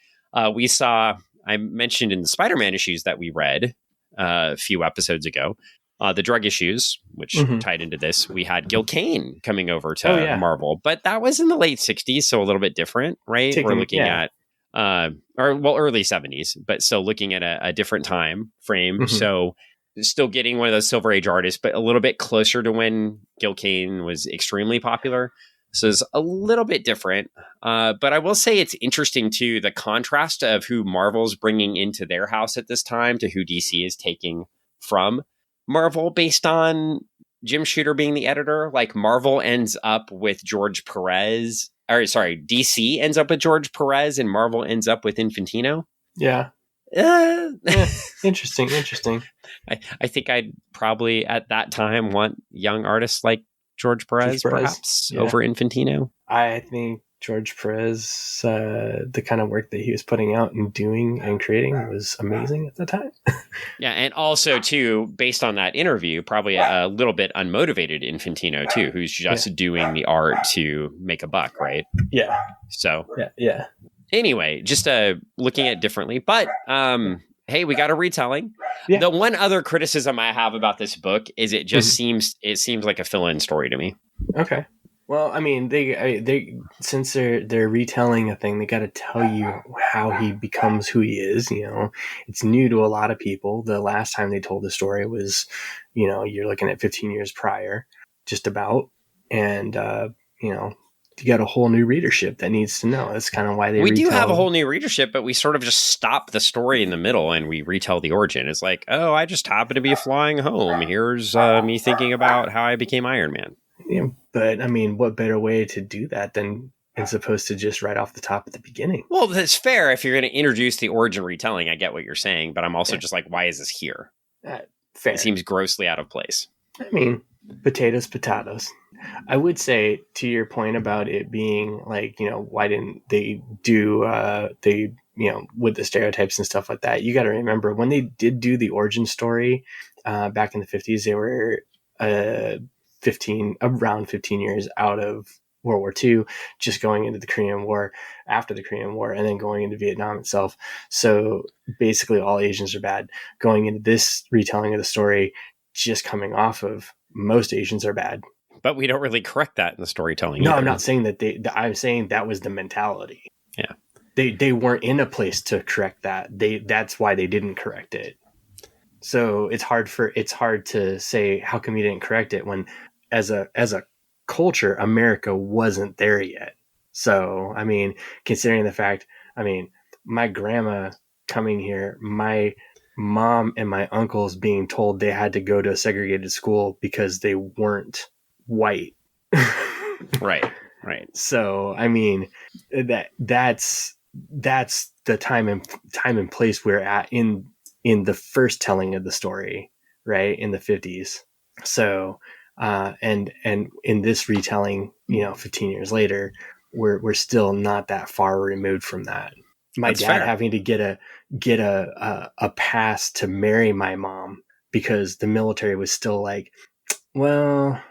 We saw, I mentioned in the Spider-Man issues that we read a few episodes ago, the drug issues, which tied into this, we had Gil Kane coming over to Marvel, but that was in the late 60s, so a little bit different, right? We're looking at, early 70s, but still looking at a different time frame. So still getting one of those Silver Age artists, but a little bit closer to when Gil Kane was extremely popular. So it's a little bit different. But I will say it's interesting, too, the contrast of who Marvel's bringing into their house at this time to who DC is taking from Marvel based on Jim Shooter being the editor. Like Marvel ends up with George Perez, or sorry, DC ends up with George Perez and Marvel ends up with Infantino. Yeah. Interesting. I think I'd probably at that time want young artists like George Perez. Perhaps over Infantino. I think George Perez, the kind of work that he was putting out and doing and creating was amazing at the time. Yeah, and also too, based on that interview, probably a little bit unmotivated Infantino too, who's just doing the art to make a buck, right? Yeah. So yeah. Anyway, just looking at it differently. But hey, we got a retelling. Yeah. The one other criticism I have about this book is it just seems like a fill-in story to me. Okay. Well, I mean, they since they're retelling a thing, they got to tell you how he becomes who he is. It's new to a lot of people. The last time they told the story was, you're looking at 15 years prior, just about, and you got a whole new readership that needs to know. That's kind of why we do have a whole new readership, but we sort of just stop the story in the middle and we retell the origin. It's like, oh, I just happened to be flying home. Here's me thinking about how I became Iron Man. Yeah, but I mean, what better way to do that than as opposed to just right off the top at the beginning? Well, that's fair. If you're going to introduce the origin retelling, I get what you're saying, but I'm also just like, why is this here? Fair. It seems grossly out of place. I mean, potatoes. I would say, to your point about it being like, why didn't they do, with the stereotypes and stuff like that, you got to remember when they did do the origin story back in the 50s, they were around 15 years out of World War II, just going into the Korean War, after the Korean War, and then going into Vietnam itself. So basically all Asians are bad. Going into this retelling of the story, just coming off of most Asians are bad. But we don't really correct that in the storytelling. No, either. I'm not saying that I'm saying that was the mentality. Yeah. They weren't in a place to correct that. That's why they didn't correct it. So it's hard to say, how come you didn't correct it when as a culture, America wasn't there yet. So, I mean, considering the fact, my grandma coming here, my mom and my uncles being told they had to go to a segregated school because they weren't white. Right. So, I mean, that's the time and place we're at in in the first telling of the story, right, in the 50s. So, and in this retelling, 15 years later, we're still not that far removed from that. My That's dad fair. having to get a pass to marry my mom because the military was still like, well,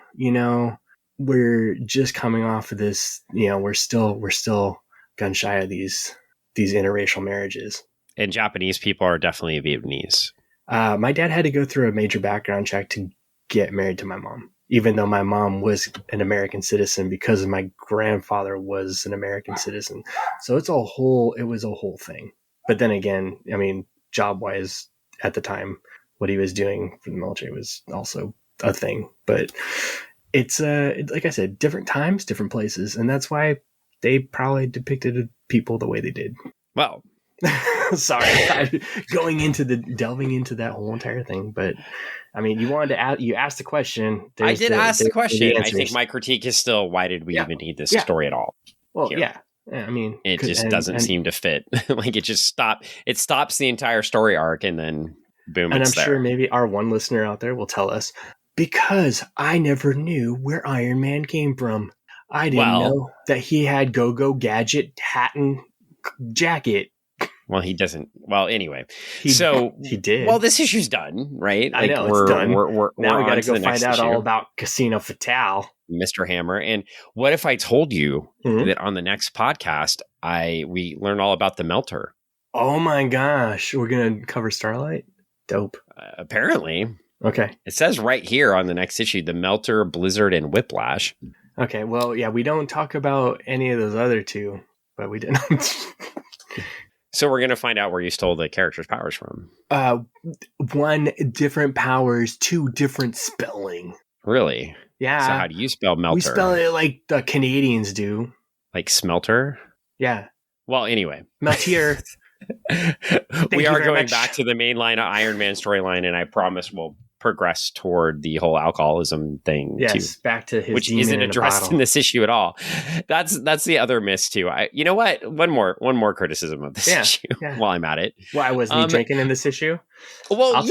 we're just coming off of this, we're still gun shy of these interracial marriages. And Japanese people are definitely Vietnamese. My dad had to go through a major background check to get married to my mom, even though my mom was an American citizen because my grandfather was an American citizen. So it was a whole thing. But then again, I mean, job wise at the time, what he was doing for the military was also a thing. But it's like I said, different times, different places. And that's why they probably depicted people the way they did. Well, sorry, delving into that whole entire thing, but I mean, you asked the question. I did ask the question. I answers. think my critique is still, why did we even need this story at all? Well, here? I mean, it just doesn't seem to fit. Like it just stops the entire story arc, and then boom, and it's I'm sure maybe our one listener out there will tell us, because I never knew where Iron Man came from. I didn't know that he had go-go gadget hat and jacket. Well, he doesn't. Well, anyway, he did. Well, this issue's done, right? I know it's done. Now we got to go find out all about Casino Fatale, Mr. Hammer. And what if I told you that on the next podcast, we learn all about the Melter? Oh my gosh, we're gonna cover Starlight. Dope. Apparently, okay. It says right here on the next issue, the Melter, Blizzard, and Whiplash. Okay, well, yeah, we don't talk about any of those other two, but we didn't. So we're going to find out where you stole the character's powers from. One, different powers, two, different spelling. Really? Yeah. So how do you spell Melter? We spell it like the Canadians do. Like smelter? Yeah. Well, anyway. Meltier. We are going back to the main line of Iron Man storyline, and I promise we'll progress toward the whole alcoholism thing. Yes, too, back to his which isn't addressed in this issue at all. That's the other miss too. You know what? One more criticism of this issue while I'm at it. Why wasn't he drinking in this issue? Well,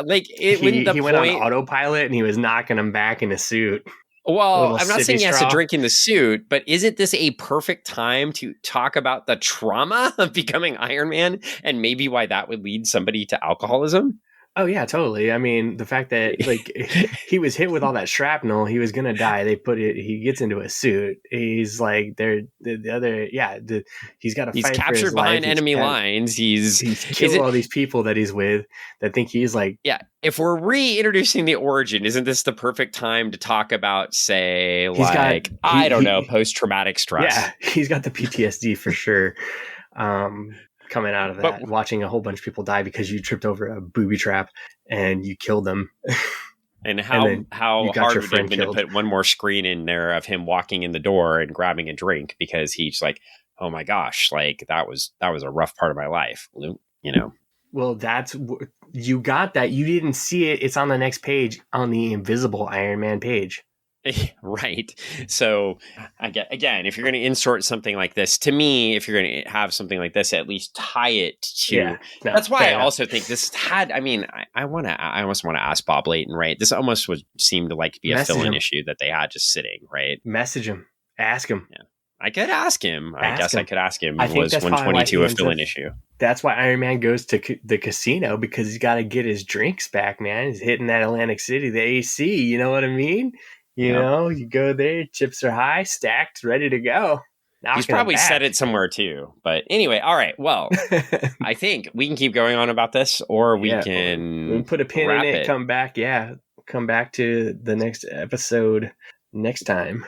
like he went on autopilot and he was knocking him back in a suit. Well, I'm not saying he has to drink in the suit, but isn't this a perfect time to talk about the trauma of becoming Iron Man and maybe why that would lead somebody to alcoholism? Oh yeah, totally. I mean, the fact that like he was hit with all that shrapnel, he was gonna die. He gets into a suit. He's like, he's got to fight. He's captured behind enemy lines. He's killed all these people that he's with that think he's like. Yeah. If we're reintroducing the origin, isn't this the perfect time to talk about, say, post-traumatic stress? Yeah, he's got the PTSD for sure. Coming out of that, watching a whole bunch of people die because you tripped over a booby trap and you killed them. And how hard would it have been to put one more screen in there of him walking in the door and grabbing a drink because he's like, oh my gosh, like that was a rough part of my life, you know? Well, you got that. You didn't see it. It's on the next page on the invisible Iron Man page. Right. So again, if you're going to insert something like this, to me, if you're going to have something like this, at least tie it to. Yeah, that's why I also think this had. I mean, I almost want to ask Bob Layton, right? This almost would seem to like to be a fill-in issue that they had just sitting, right? Message him, ask him. Yeah, I could ask him. I guess I could ask him. Was 122 a fill-in issue? That's why Iron Man goes to the casino, because he's got to get his drinks back, man. He's hitting that Atlantic City, the AC. You know what I mean? You know, you go there, chips are high, stacked, ready to go. He's probably said it somewhere too. But anyway, all right. Well, I think we can keep going on about this, or we can put a pin in it, come back. Yeah, come back to the next episode next time.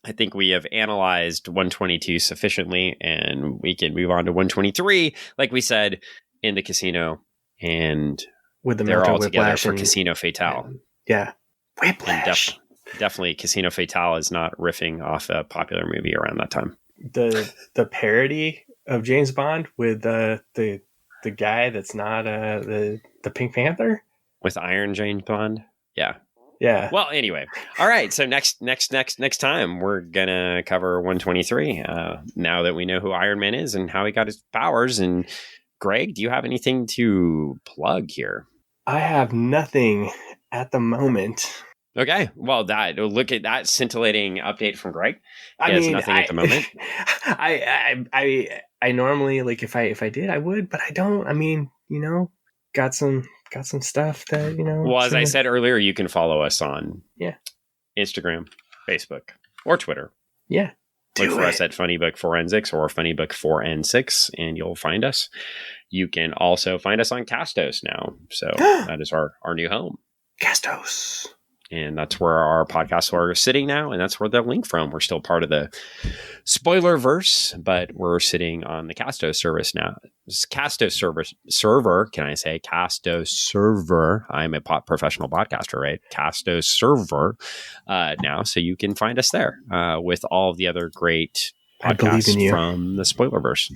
I think we have analyzed 122 sufficiently, and we can move on to 123, like we said, in the casino. And with the they're all together for Casino Fatale. Yeah. Whiplash. Definitely Casino Fatale is not riffing off a popular movie around that time. The parody of James Bond with the guy that's not the Pink Panther with Iron James Bond. Yeah. Well, anyway, all right. So next time we're gonna cover 123. Now that we know who Iron Man is and how he got his powers, and Greg, do you have anything to plug here? I have nothing at the moment. Okay, well, look at that scintillating update from Greg. I mean, nothing at the moment. I normally, like, if I did, I would, but I don't. I mean, got some stuff that Well, as I said earlier, you can follow us on Instagram, Facebook, or Twitter. Yeah. Look for us at Funny Book Forensics or Funny Book 4N6, and you'll find us. You can also find us on Castos now. So that is our new home. Castos. And that's where our podcasts are sitting now, and that's where they'll link from. We're still part of the Spoilerverse, but we're sitting on the Castos service now. Castos server, can I say? Castos server. I'm a professional podcaster, right? Castos server now, so you can find us there with all of the other great podcasts from the Spoilerverse.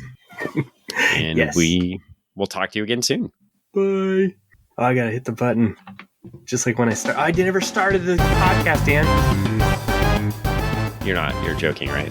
And we will talk to you again soon. Bye. Oh, I gotta hit the button. Just like when I never started the podcast, Dan. You're joking, right?